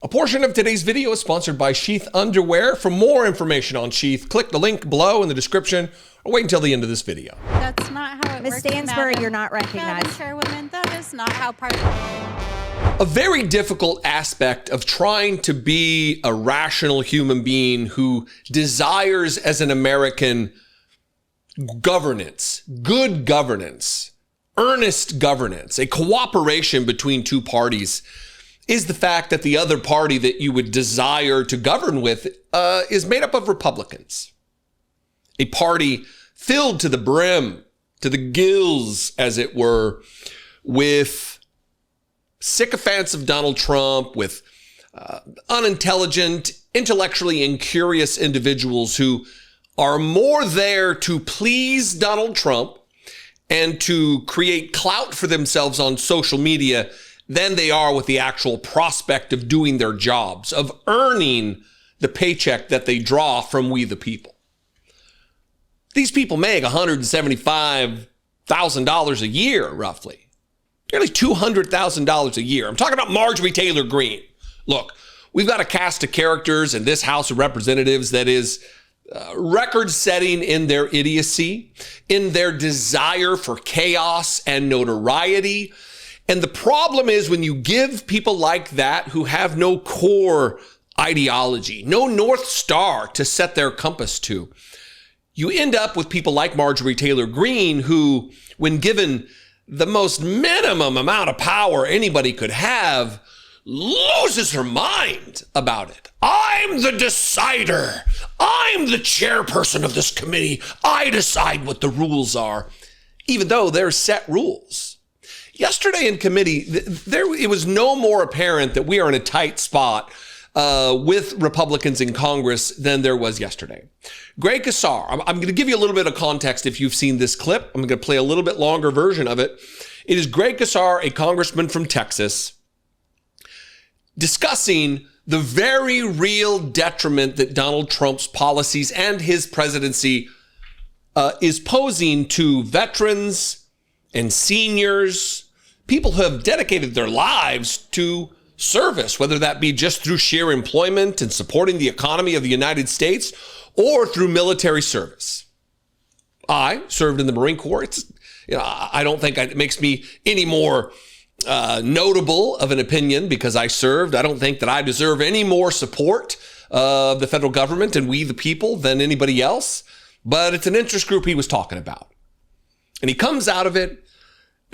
A portion of today's video is sponsored by Sheath Underwear. For more information on Sheath, click the link below in the description or wait until the end of this video. That's not how it works. Ms. Stansbury, you're not recognized. Madam Chairwoman, that is not how party... A very difficult aspect of trying to be a rational human being who desires as an American governance, good governance, earnest governance, a cooperation between two parties is the fact that the other party that you would desire to govern with is made up of Republicans. A party filled to the brim, to the gills, as it were, with sycophants of Donald Trump, with unintelligent, intellectually incurious individuals who are more there to please Donald Trump and to create clout for themselves on social media than they are with the actual prospect of doing their jobs, of earning the paycheck that they draw from we the people. These people make $175,000 a year, roughly. Nearly $200,000 a year. I'm talking about Marjorie Taylor Greene. Look, we've got a cast of characters in this House of Representatives that is record-setting in their idiocy, in their desire for chaos and notoriety. And the problem is when you give people like that who have no core ideology, no North Star to set their compass to, you end up with people like Marjorie Taylor Greene who, when given the most minimum amount of power anybody could have, loses her mind about it. I'm the decider. I'm the chairperson of this committee. I decide what the rules are, even though they're set rules. Yesterday in committee, it was no more apparent that we are in a tight spot with Republicans in Congress than there was yesterday. Greg Casar, I'm going to give you a little bit of context if you've seen this clip. I'm going to play a little bit longer version of it. It is Greg Casar, a congressman from Texas, discussing the very real detriment that Donald Trump's policies and his presidency is posing to veterans and seniors, people who have dedicated their lives to service, whether that be just through sheer employment and supporting the economy of the United States or through military service. I served in the Marine Corps. I don't think it makes me any more notable of an opinion because I served. I don't think that I deserve any more support of the federal government and we the people than anybody else. But it's an interest group he was talking about. And he comes out of it,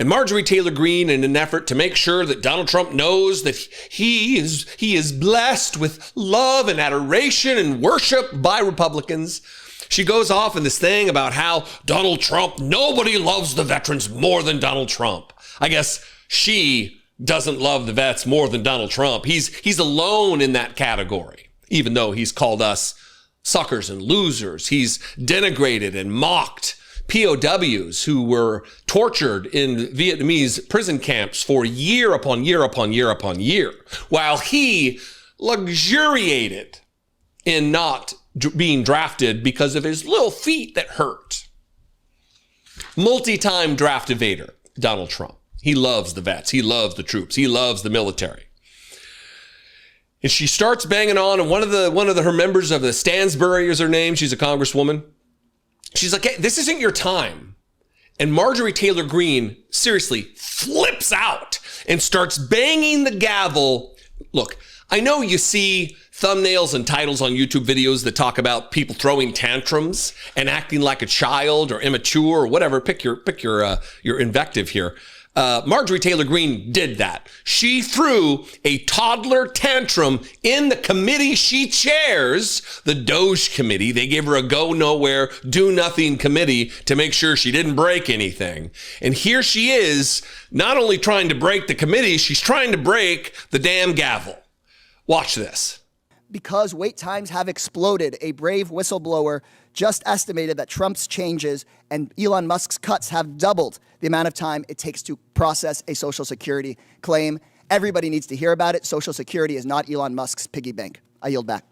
and Marjorie Taylor Greene, in an effort to make sure that Donald Trump knows that he is blessed with love and adoration and worship by Republicans, she goes off in this thing about how Donald Trump, nobody loves the veterans more than Donald Trump. I guess she doesn't love the vets more than Donald Trump. He's alone in that category, even though he's called us suckers and losers. He's denigrated and mocked POWs who were tortured in Vietnamese prison camps for year upon year upon year upon year, while he luxuriated in not being drafted because of his little feet that hurt. Multi-time draft evader, Donald Trump. He loves the vets. He loves the troops. He loves the military. And she starts banging on, and one of her members of the Stansbury is her name. She's a congresswoman. She's like, hey, this isn't your time. And Marjorie Taylor Greene seriously flips out and starts banging the gavel. Look, I know you see thumbnails and titles on YouTube videos that talk about people throwing tantrums and acting like a child or immature or whatever. Pick your invective here. Marjorie Taylor Greene did that. She threw a toddler tantrum in the committee she chairs, the DOGE Committee. They gave her a go nowhere, do nothing committee to make sure she didn't break anything. And here she is, not only trying to break the committee, she's trying to break the damn gavel. Watch this. Because wait times have exploded, a brave whistleblower just estimated that Trump's changes and Elon Musk's cuts have doubled the amount of time it takes to process a Social Security claim. Everybody needs to hear about it. Social Security is not Elon Musk's piggy bank. I yield back.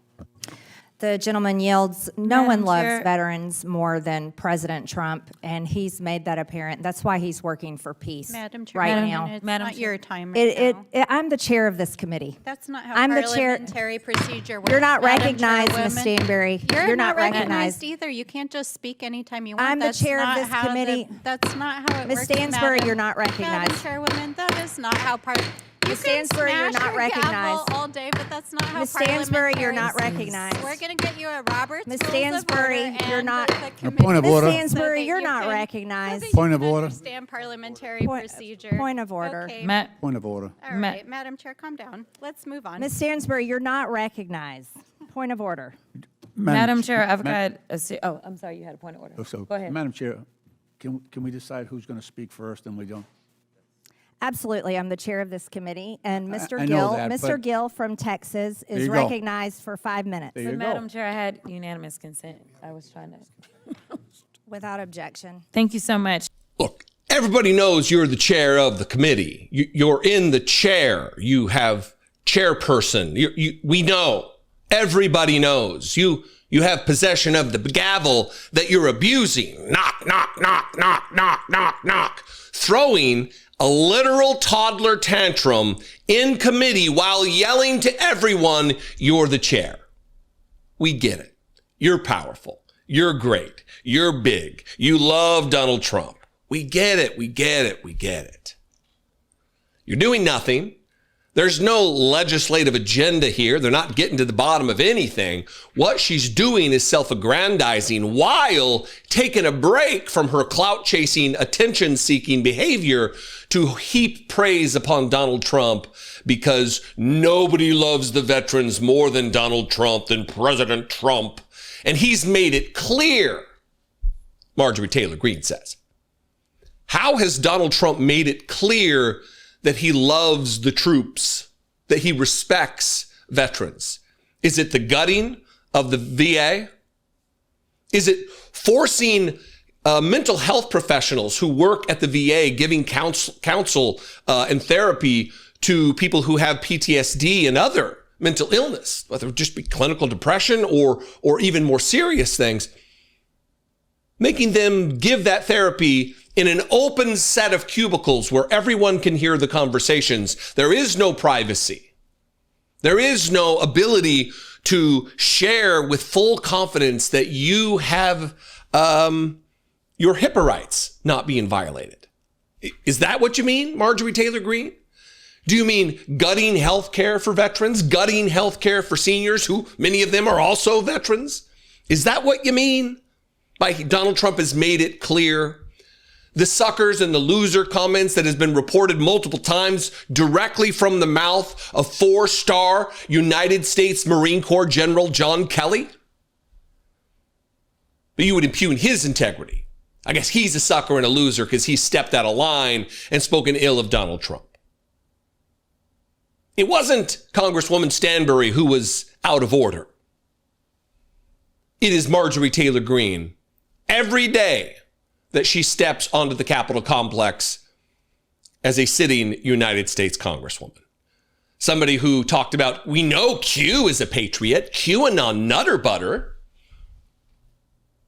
The gentleman yields. No Madam one loves Chair. veterans more than President Trump, and he's made that apparent. That's why he's working for peace Madam Chair, right Madam- now. it's Madam not Chair. your time right now. I'm the chair of this committee. That's not how I'm the chair- parliamentary procedure works. You're not Madam recognized, Ms. Chairwoman. Stanberry. You're not recognized. either. You can't just speak anytime you want. I'm the That's chair of not this how committee. That's not how it Ms. works. Stansbury, Madam- you're not recognized. Madam Chairwoman, that is not how You Ms. can Stansbury, you're smash not your recognized. gavel all day, but that's not how Ms. Stansbury, you're not parliamentarians- recognized. We're going to get you a Robert's Ms. Rules of Stansbury, Order you're and not- the A committee point of Ms. order. Stansbury, so you're that you not can- recognized. so that you Point of can order. Understand parliamentary procedure. Point of order. Okay. Point of order. All right, Madam Chair, calm down. Let's move on. Ms. Stansbury, you're not recognized. Point of order. Madam Chair, I've got oh, I'm sorry, you had a point of order. So, Go ahead. Madam Chair, can we decide who's going to speak first and we don't? Absolutely. I'm the chair of this committee, and Mr. I know Gill, that, Mr. but- Gill from Texas is you go. recognized for 5 minutes There But you Madam go. Chair, I had unanimous consent. I was trying to. without objection. Thank you so much. Look, everybody knows you're the chair of the committee. You're in the chair. You have chairperson. We know. Everybody knows. You have possession of the gavel that you're abusing. Knock, knock, knock, knock, knock, knock, knock. Throwing a literal toddler tantrum in committee while yelling to everyone, you're the chair. We get it. You're powerful. You're great. You're big. You love Donald Trump. We get it. We get it. We get it. You're doing nothing. There's no legislative agenda here. They're not getting to the bottom of anything. What she's doing is self-aggrandizing while taking a break from her clout-chasing, attention-seeking behavior to heap praise upon Donald Trump because nobody loves the veterans more than Donald Trump, than President Trump. And he's made it clear, Marjorie Taylor Greene says. How has Donald Trump made it clear that he loves the troops, that he respects veterans? Is it the gutting of the VA? Is it forcing mental health professionals who work at the VA giving counsel and therapy to people who have PTSD and other mental illness, whether it just be clinical depression or even more serious things, making them give that therapy in an open set of cubicles where everyone can hear the conversations? There is no privacy. There is no ability to share with full confidence that you have your HIPAA rights not being violated. Is that what you mean, Marjorie Taylor Greene? Do you mean gutting health care for veterans, gutting health care for seniors who many of them are also veterans? Is that what you mean by Donald Trump has made it clear? The suckers and the loser comments that has been reported multiple times directly from the mouth of 4-star United States Marine Corps General John Kelly? But you would impugn his integrity. I guess he's a sucker and a loser because he stepped out of line and spoken ill of Donald Trump. It wasn't Congresswoman Stanbury who was out of order. It is Marjorie Taylor Greene. Every day that she steps onto the Capitol complex as a sitting United States Congresswoman. Somebody who talked about, we know Q is a patriot, QAnon nutter butter.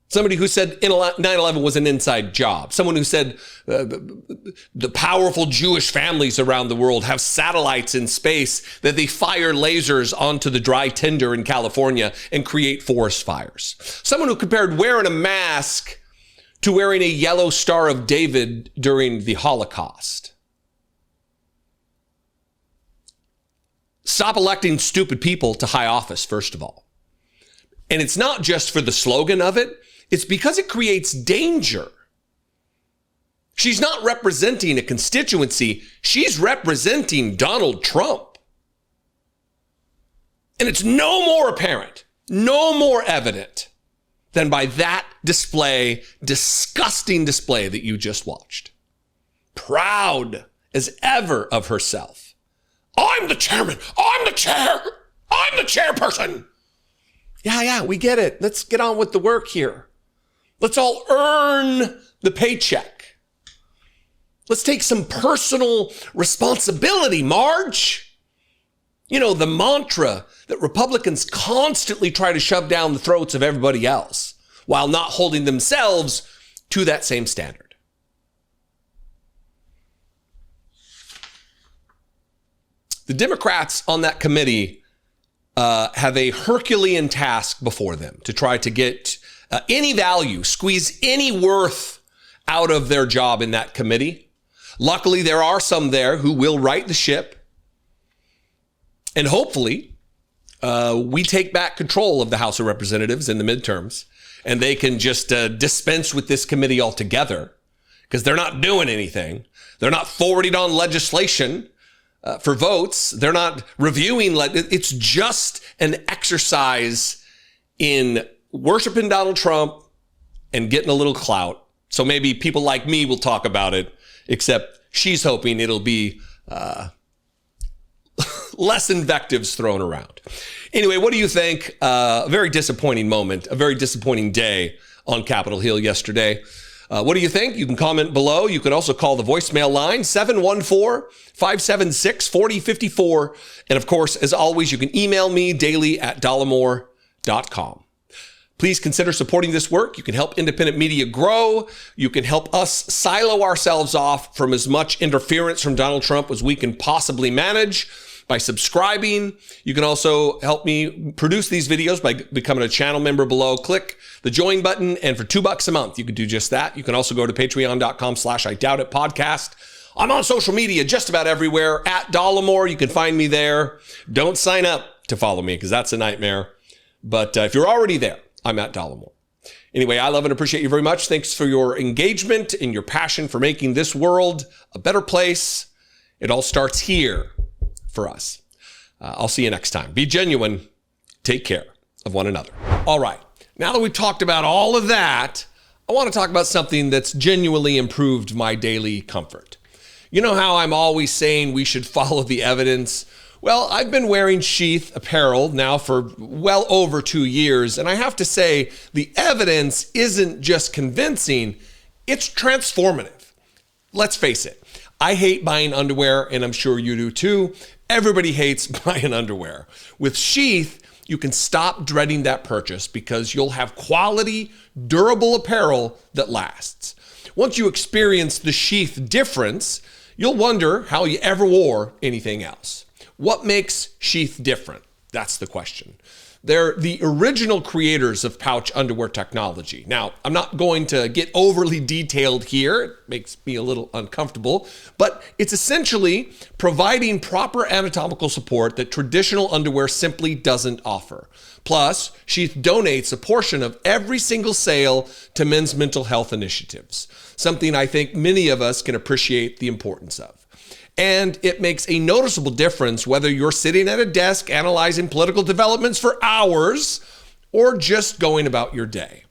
Somebody who said 9/11 was an inside job. Someone who said the powerful Jewish families around the world have satellites in space that they fire lasers onto the dry tinder in California and create forest fires. Someone who compared wearing a mask to wearing a yellow Star of David during the Holocaust. Stop electing stupid people to high office, first of all. And it's not just for the slogan of it. It's because it creates danger. She's not representing a constituency. She's representing Donald Trump. And it's no more apparent, no more evident than by that display, disgusting display that you just watched. Proud as ever of herself. I'm the chairman. I'm the chair. I'm the chairperson. Yeah, we get it. Let's get on with the work here. Let's all earn the paycheck. Let's take some personal responsibility, Marge. You know, the mantra that Republicans constantly try to shove down the throats of everybody else while not holding themselves to that same standard. The Democrats on that committee have a Herculean task before them to try to get any value, squeeze any worth out of their job in that committee. Luckily, there are some there who will right the ship. And hopefully, we take back control of the House of Representatives in the midterms, and they can just dispense with this committee altogether because they're not doing anything. They're not forwarding on legislation for votes. They're not reviewing. It's just an exercise in worshiping Donald Trump and getting a little clout. So maybe people like me will talk about it, except she's hoping it'll be less invectives thrown around. Anyway, what do you think? A very disappointing moment, a very disappointing day on Capitol Hill yesterday. What do you think? You can comment below. You can also call the voicemail line, 714-576-4054. And of course, as always, you can email me daily at dollemore.com. Please consider supporting this work. You can help independent media grow. You can help us silo ourselves off from as much interference from Donald Trump as we can possibly manage by subscribing. You can also help me produce these videos by becoming a channel member below. Click the join button, and for $2 a month, you can do just that. You can also go to patreon.com/IDoubtIt podcast. I'm on social media just about everywhere at Dollemore. You can find me there. Don't sign up to follow me because that's a nightmare. But if you're already there, I'm at Dollemore. Anyway, I love and appreciate you very much. Thanks for your engagement and your passion for making this world a better place. It all starts here for us. I'll see you next time. Be genuine. Take care of one another. All right. Now that we've talked about all of that, I want to talk about something that's genuinely improved my daily comfort. You know how I'm always saying we should follow the evidence? Well, I've been wearing sheath apparel now for well over 2 years, and I have to say the evidence isn't just convincing, it's transformative. Let's face it, I hate buying underwear, and I'm sure you do too. Everybody hates buying underwear. With sheath, you can stop dreading that purchase because you'll have quality, durable apparel that lasts. Once you experience the sheath difference, you'll wonder how you ever wore anything else. What makes sheath different? That's the question. They're the original creators of pouch underwear technology. Now, I'm not going to get overly detailed here. It makes me a little uncomfortable, but it's essentially providing proper anatomical support that traditional underwear simply doesn't offer. Plus, Sheath donates a portion of every single sale to men's mental health initiatives, something I think many of us can appreciate the importance of. And it makes a noticeable difference whether you're sitting at a desk analyzing political developments for hours or just going about your day.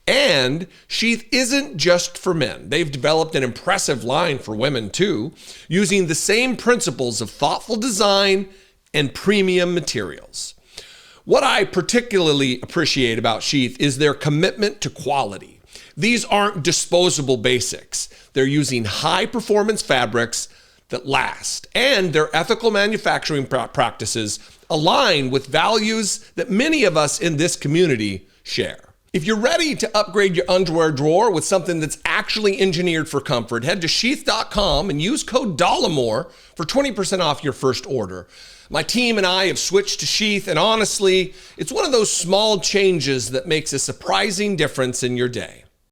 And Sheath isn't just for men. They've developed an impressive line for women too, using the same principles of thoughtful design and premium materials. What I particularly appreciate about Sheath is their commitment to quality. These aren't disposable basics. They're using high performance fabrics that last, and their ethical manufacturing practices align with values that many of us in this community share. If you're ready to upgrade your underwear drawer with something that's actually engineered for comfort, head to sheath.com and use code Dollemore for 20% off your first order. My team and I have switched to Sheath, and honestly, it's one of those small changes that makes a surprising difference in your day.